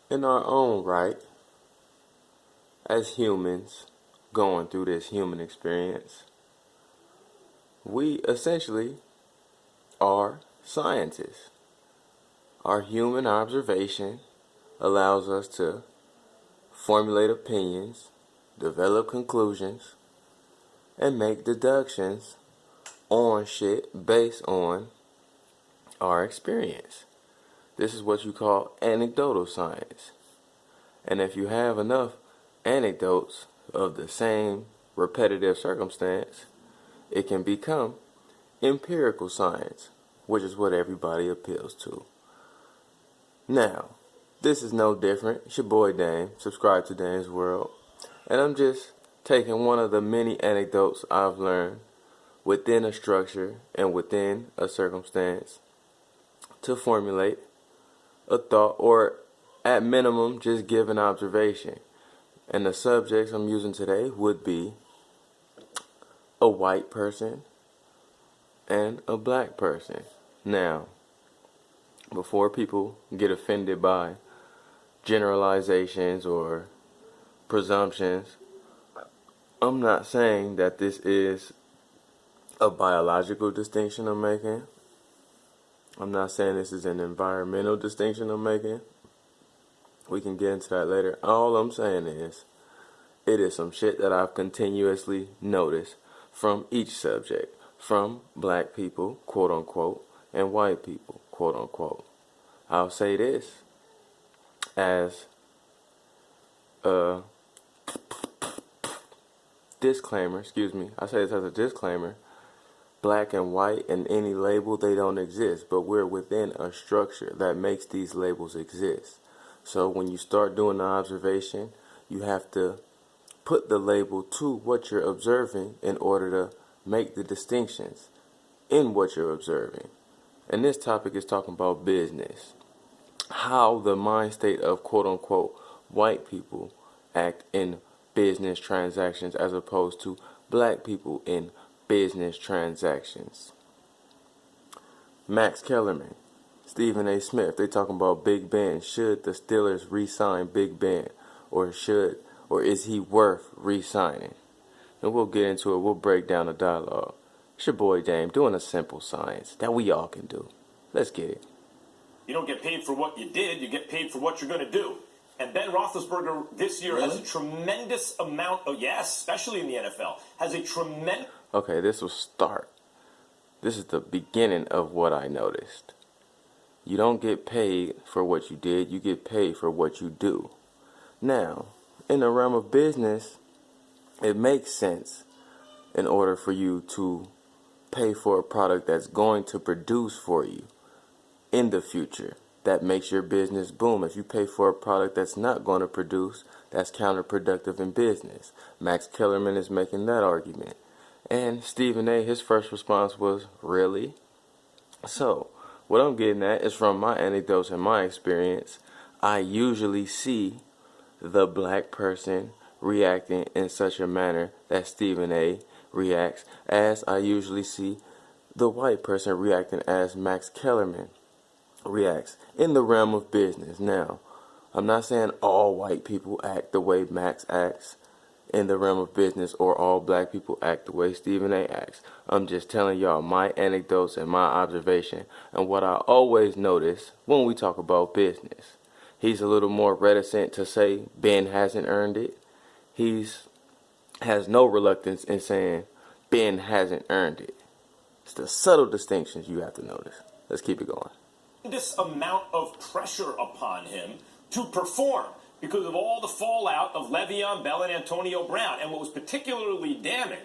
In our own right, as humans going through this human experience, we essentially are scientists. Our human observation allows us to formulate opinions, develop conclusions, and make deductions on shit based on our experience. This is what you call anecdotal science. And if you have enough anecdotes of the same repetitive circumstance, it can become empirical science, which is what everybody appeals to. Now, this is no different. It's your boy Dame. Subscribe to Dame's World. And I'm just taking one of the many anecdotes I've learned within a structure and within a circumstance to formulate a thought, or at minimum just give an observation. And the subjects I'm using today would be a white person and a black person. Now, before people get offended by generalizations or presumptions, I'm not saying that this is a biological distinction I'm making. I'm not saying this is an environmental distinction I'm making. We can get into that later. All I'm saying is, it is some shit that I've continuously noticed from each subject, from black people, quote unquote, and white people, quote unquote. I'll say this as a disclaimer, I say this as a disclaimer. Black and white and any label, they don't exist, but we're within a structure that makes these labels exist. So when you start doing the observation, you have to put the label to what you're observing in order to make the distinctions in what you're observing. And this topic is talking about business. How the mind state of quote unquote white people act in business transactions as opposed to black people in business transactions. Max Kellerman, Stephen A. Smith, they talking about Big Ben. Should the Steelers re-sign Big Ben, or is he worth re-signing? And we'll get into it. We'll break down the dialogue. It's your boy Dame doing a simple science that we all can do. Let's get it. You don't get paid for what you did. You get paid for what you're going to do. And Ben Roethlisburger this year has a tremendous amount of, yes, especially in the NFL, has a tremendous... Okay, this will start. This is the beginning of what I noticed. You don't get paid for what you did. You get paid for what you do. Now, in the realm of business, it makes sense in order for you to pay for a product that's going to produce for you in the future. That makes your business boom. If you pay for a product that's not going to produce, that's counterproductive in business. Max Kellerman is making that argument. And Stephen A., his first response was, really? So, what I'm getting at is from my anecdotes and my experience, I usually see the black person reacting in such a manner that Stephen A. reacts, as I usually see the white person reacting as Max Kellerman reacts in the realm of business. Now, I'm not saying all white people act the way Max acts in the realm of business, or all black people act the way Stephen A. acts. I'm just telling y'all my anecdotes and my observation and what I always notice when we talk about business. He's a little more reticent to say Ben hasn't earned it. Has no reluctance in saying Ben hasn't earned it. It's the subtle distinctions you have to notice. Let's keep it going. This amount of pressure upon him to perform because of all the fallout of Le'Veon Bell and Antonio Brown. And what was particularly damning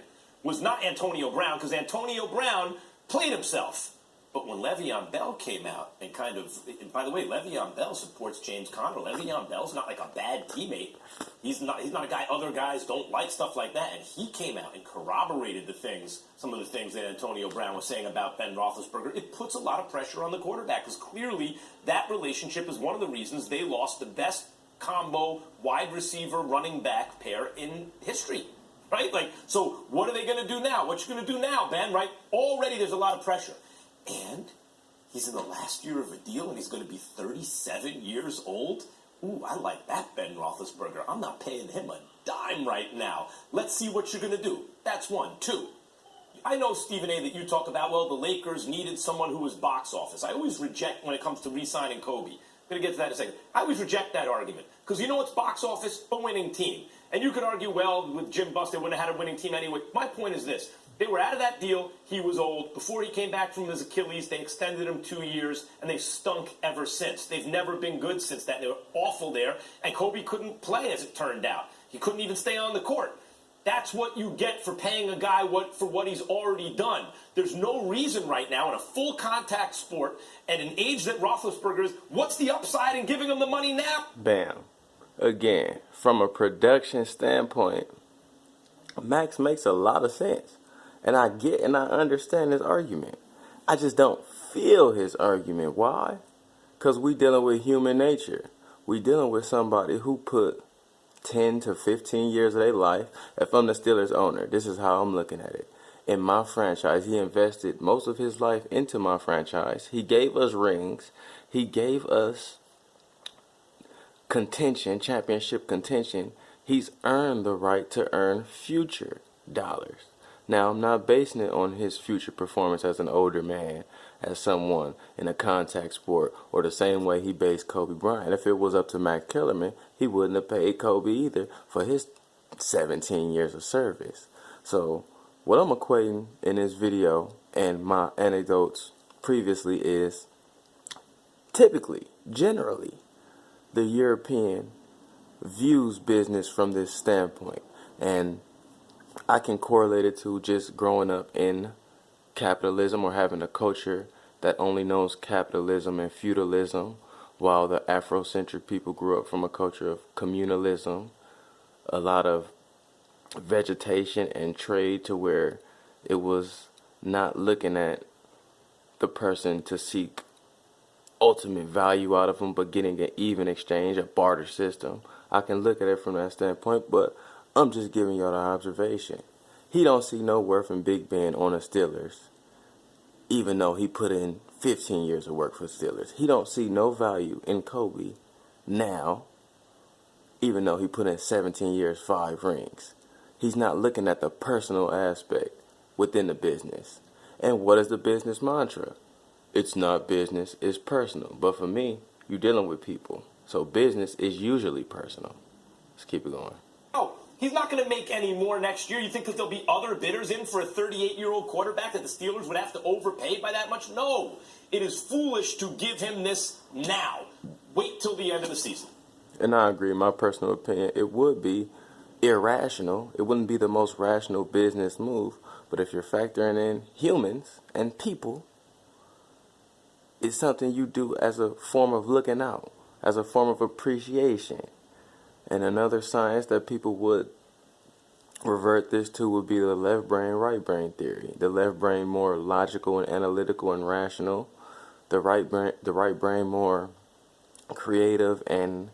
was not Antonio Brown, because Antonio Brown played himself. But when Le'Veon Bell came out and and by the way, Le'Veon Bell supports James Conner. Le'Veon Bell's not like a bad teammate. He's not a guy other guys don't like, stuff like that. And he came out and corroborated some of the things that Antonio Brown was saying about Ben Roethlisberger. It puts a lot of pressure on the quarterback, because clearly that relationship is one of the reasons they lost the best combo wide receiver running back pair in history. Right? So what are they going to do now? What you going to do now, Ben? Right? Already there's a lot of pressure. And he's in the last year of a deal, and he's going to be 37 years old. Ooh, I like that Ben Roethlisberger. I'm not paying him a dime right now. Let's see what you're going to do. That's one. Two, I know, Stephen A., that you talk about, well, the Lakers needed someone who was box office. I always reject when it comes to re-signing Kobe. I'm going to get to that in a second. I always reject that argument because you know what's box office? A winning team. And you could argue, well, with Jim Buss, they wouldn't have had a winning team anyway. My point is this. They were out of that deal. He was old. Before he came back from his Achilles, they extended him 2 years, and they've stunk ever since. They've never been good since that. They were awful there, and Kobe couldn't play, as it turned out. He couldn't even stay on the court. That's what you get for paying a guy for what he's already done. There's no reason right now in a full contact sport at an age that Roethlisberger is, what's the upside in giving him the money now? Bam. Again, from a production standpoint, Max makes a lot of sense. And I get and I understand his argument. I just don't feel his argument. Why? Because we dealing with human nature. We dealing with somebody who put 10 to 15 years of their life. If I'm the Steelers owner, this is how I'm looking at it. In my franchise, he invested most of his life into my franchise. He gave us rings. He gave us contention, championship contention. He's earned the right to earn future dollars. Now, I'm not basing it on his future performance as an older man, as someone in a contact sport, or the same way he based Kobe Bryant. If it was up to Matt Kellerman, he wouldn't have paid Kobe either for his 17 years of service. So, what I'm equating in this video and my anecdotes previously is typically, generally, the European views business from this standpoint. And I can correlate it to just growing up in capitalism or having a culture that only knows capitalism and feudalism, while the Afrocentric people grew up from a culture of communalism, a lot of vegetation and trade, to where it was not looking at the person to seek ultimate value out of them, but getting an even exchange, a barter system. I can look at it from that standpoint, but I'm just giving y'all the observation. He don't see no worth in Big Ben on the Steelers, even though he put in 15 years of work for the Steelers. He don't see no value in Kobe now, even though he put in 17 years, 5 rings. He's not looking at the personal aspect within the business. And what is the business mantra? It's not business, it's personal. But for me, you're dealing with people. So business is usually personal. Let's keep it going. Oh, he's not going to make any more next year. You think that there'll be other bidders in for a 38-year-old quarterback that the Steelers would have to overpay by that much? No. It is foolish to give him this now. Wait till the end of the season. And I agree, in my personal opinion, it would be irrational. It wouldn't be the most rational business move. But if you're factoring in humans and people, it's something you do as a form of looking out, as a form of appreciation. And another science that people would revert this to would be the left brain, right brain theory. The left brain more logical and analytical and rational. The right brain more creative and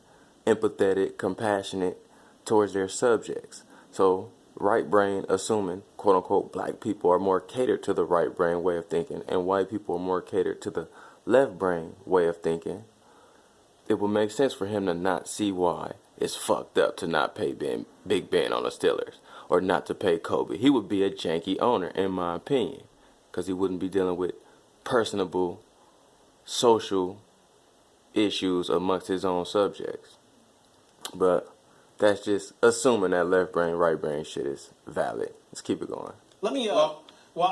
empathetic, compassionate towards their subjects. So right brain assuming, quote unquote, black people are more catered to the right brain way of thinking, and white people are more catered to the left brain way of thinking. It would make sense for him to not see why it's fucked up to not pay Big Ben on the Steelers, or not to pay Kobe. He would be a janky owner, in my opinion, because he wouldn't be dealing with personable social issues amongst his own subjects. But that's just assuming that left brain, right brain shit is valid. Let's keep it going. Let me Well,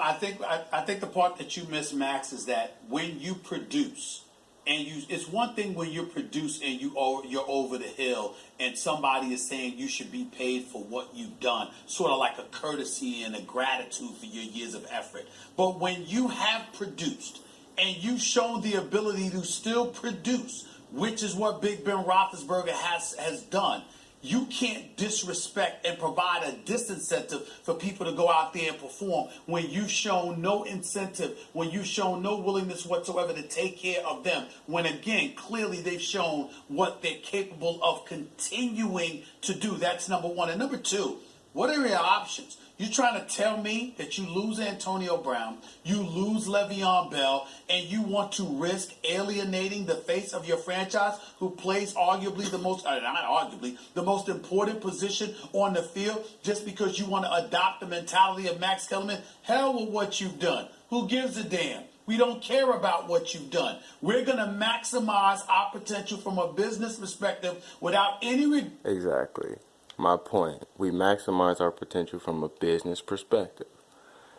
I think the part that you miss, Max, is that when you produce, and it's one thing when you produce and you're over the hill, and somebody is saying you should be paid for what you've done, sort of like a courtesy and a gratitude for your years of effort. But when you have produced and you've shown the ability to still produce, which is what Big Ben Roethlisberger has done, you can't disrespect and provide a disincentive for people to go out there and perform when you've shown no incentive, when you've shown no willingness whatsoever to take care of them, when, again, clearly they've shown what they're capable of continuing to do. That's number one. And number two, what are your options? You trying to tell me that you lose Antonio Brown, you lose Le'Veon Bell, and you want to risk alienating the face of your franchise who plays arguably the most, not arguably, the most important position on the field just because you want to adopt the mentality of Max Kellerman? Hell with what you've done. Who gives a damn? We don't care about what you've done. We're going to maximize our potential from a business perspective without any... Exactly. My point. We maximize our potential from a business perspective.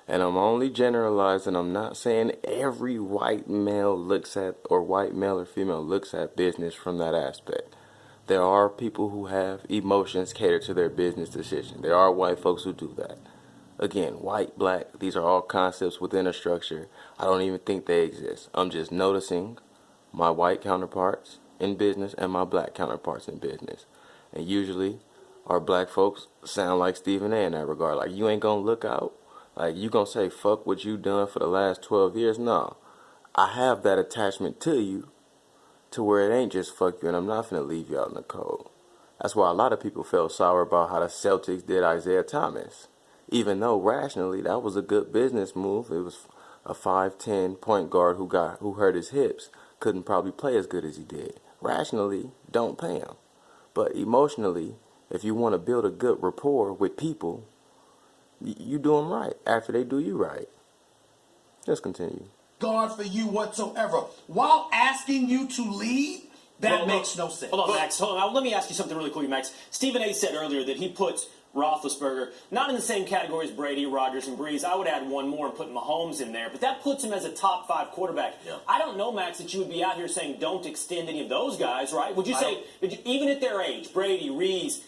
And I'm only generalizing. I'm not saying every white male looks at, or white male or female looks at business from that aspect. There are people who have emotions catered to their business decision. There are white folks who do that. Again, white, black, these are all concepts within a structure. I don't even think they exist. I'm just noticing my white counterparts in business and my black counterparts in business. And usually, our black folks sound like Stephen A in that regard. Like, you ain't gonna look out. Like, you gonna say, fuck what you done for the last 12 years? No. I have that attachment to you to where it ain't just fuck you, and I'm not finna leave you out in the cold. That's why a lot of people felt sour about how the Celtics did Isaiah Thomas. Even though rationally that was a good business move. It was a 5'10" point guard who hurt his hips, couldn't probably play as good as he did. Rationally, don't pay him. But emotionally, if you want to build a good rapport with people, you do them right after they do you right. Let's continue. Guard for you whatsoever. While asking you to lead, that makes no sense. Hold on, Max. Hold on. Let me ask you something really quickly, Max. Stephen A. said earlier that he puts Roethlisberger not in the same category as Brady, Rodgers, and Breeze. I would add one more and put Mahomes in there, but that puts him as a top 5 quarterback. Yeah. I don't know, Max, that you would be out here saying don't extend any of those guys, right? Would you say, even at their age, Brady, Breeze,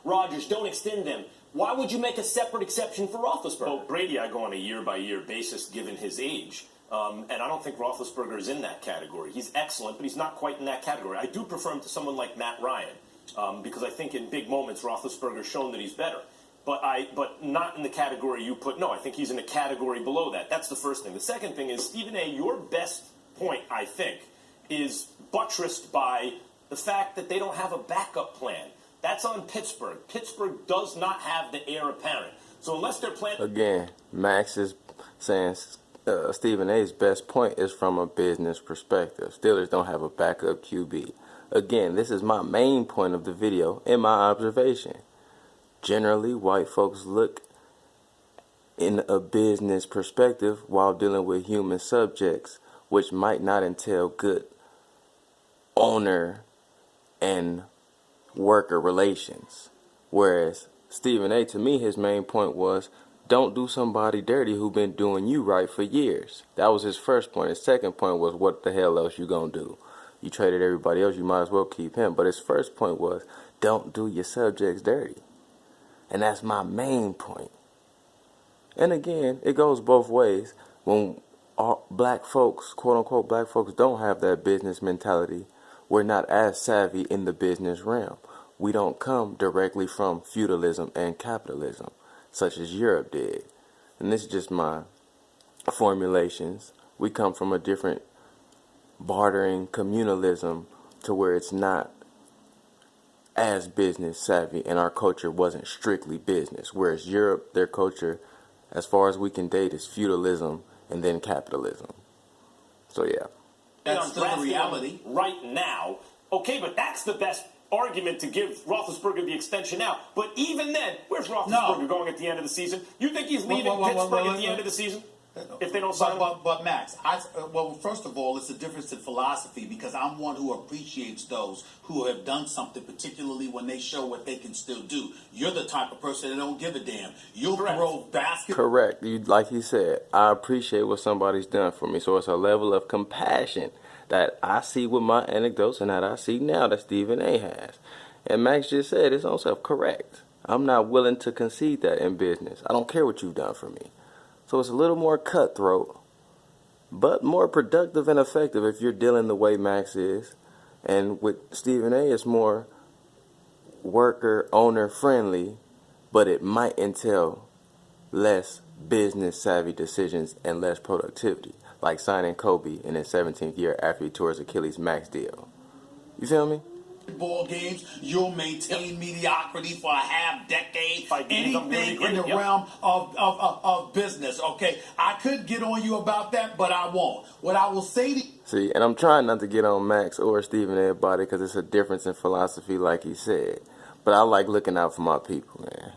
Rodgers, don't extend them? Why would you make a separate exception for Roethlisberger? Well, Brady, I go on a year-by-year basis given his age. And I don't think Roethlisberger is in that category. He's excellent, but he's not quite in that category. I do prefer him to someone like Matt Ryan. Because I think in big moments, Roethlisberger's shown that he's better. But not in the category you put. No, I think he's in a category below that. That's the first thing. The second thing is, Stephen A., your best point, I think, is buttressed by the fact that they don't have a backup plan. That's on Pittsburgh. Pittsburgh does not have the heir apparent. So unless they're planning... Again, Max is saying Stephen A.'s best point is from a business perspective. Steelers don't have a backup QB. Again, this is my main point of the video in my observation. Generally, white folks look in a business perspective while dealing with human subjects, which might not entail good owner and worker relations. Whereas Stephen A., to me, his main point was, don't do somebody dirty who been doing you right for years. That was his first point. His second point was, what the hell else you gonna do? You traded everybody else, you might as well keep him. But his first point was, don't do your subjects dirty. And that's my main point. And again, it goes both ways. When black folks, quote-unquote black folks, don't have that business mentality, we're not as savvy in the business realm. We don't come directly from feudalism and capitalism, such as Europe did. And this is just my formulations. We come from a different bartering communalism to where it's not as business savvy, and our culture wasn't strictly business. Whereas Europe, their culture, as far as we can date, is feudalism and then capitalism. So yeah. That's still the reality. Right now. Okay, but that's the best argument to give Roethlisberger the extension now. But even then, where's Roethlisberger going at the end of the season? You think he's leaving Pittsburgh at the end of the season? If they don't sign him? But Max, first of all, it's a difference in philosophy because I'm one who appreciates those who have done something, particularly when they show what they can still do. You're the type of person that don't give a damn. You'll throw basketball. Correct. Like he said, I appreciate what somebody's done for me. So it's a level of compassion that I see with my anecdotes and that I see now that Stephen A. has. And Max just said his own self, correct. I'm not willing to concede that in business. I don't care what you've done for me. So it's a little more cutthroat, but more productive and effective if you're dealing the way Max is. And with Stephen A., it's more worker, owner friendly, but it might entail less business savvy decisions and less productivity, like signing Kobe in his 17th year after he tore his Achilles max deal. You feel me? ball games. You'll maintain mediocrity for a half decade. Anything in the Yep. realm of business. Okay, I could get on you about that, but I won't. What I will say to See, and I'm trying not to get on Max or Stephen A. about it because it's a difference in philosophy, like he said. But I like looking out for my people, man.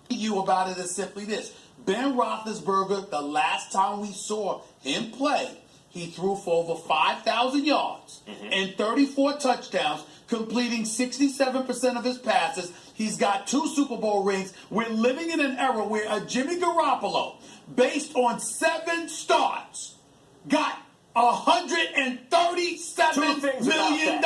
you about it is simply this. Ben Roethlisburger, the last time we saw him play, he threw for over 5,000 yards and 34 touchdowns, completing 67% of his passes. He's got 2 Super Bowl rings. We're living in an era where a Jimmy Garoppolo, based on 7 starts, got $137 million.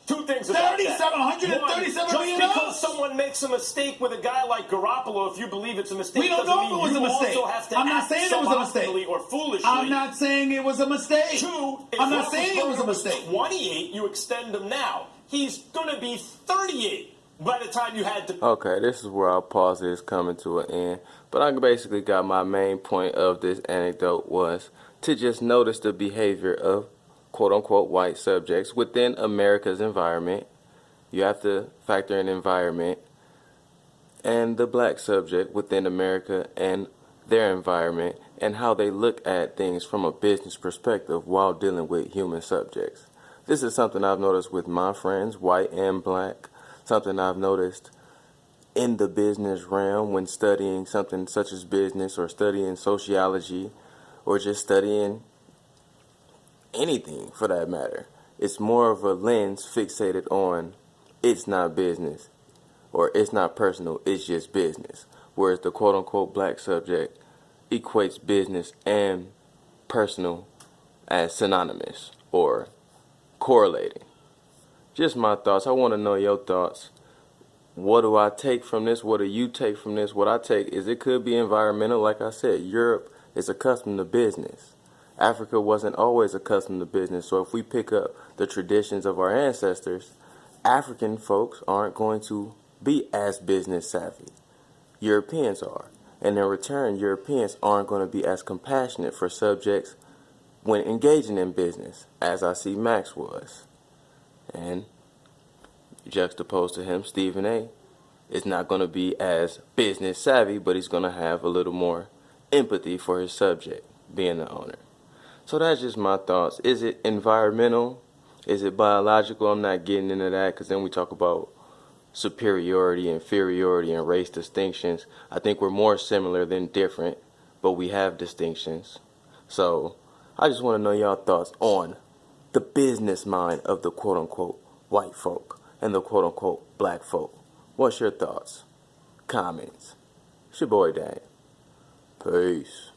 Two things about that. $137 million. Just because someone makes a mistake with a guy like Garoppolo, if you believe it's a mistake, We don't doesn't know mean if it was you a mistake. also have to I'm not act saying it was a mistake. suboptimally or foolishly. I'm not saying it was a mistake. 2, if I'm not saying it was a Roethlisberger mistake. 28, you extend him now. He's going to be 38 by the time you had to. Okay, this is where our pause is coming to an end. But I basically got my main point of this anecdote was to just notice the behavior of quote-unquote white subjects within America's environment. You have to factor in environment and the black subject within America and their environment and how they look at things from a business perspective while dealing with human subjects. This is something I've noticed with my friends, white and black, something I've noticed in the business realm when studying something such as business or studying sociology or just studying anything for that matter. It's more of a lens fixated on it's not business or it's not personal, it's just business. Whereas the quote-unquote black subject equates business and personal as synonymous or correlating. Just my thoughts. I want to know your thoughts. What do I take from this? What do you take from this? What I take is it could be environmental. Like I said, Europe is accustomed to business. Africa wasn't always accustomed to business. So if we pick up the traditions of our ancestors, African folks aren't going to be as business savvy. Europeans are. And in return, Europeans aren't going to be as compassionate for subjects when engaging in business, as I see Max was. And juxtaposed to him, Stephen A. is not going to be as business savvy, but he's going to have a little more empathy for his subject, being the owner. So that's just my thoughts. Is it environmental? Is it biological? I'm not getting into that because then we talk about superiority, inferiority, and race distinctions. I think we're more similar than different, but we have distinctions. So I just want to know y'all thoughts on the business mind of the quote-unquote white folk and the quote-unquote black folk. What's your thoughts? Comments. It's your boy Dan. Peace.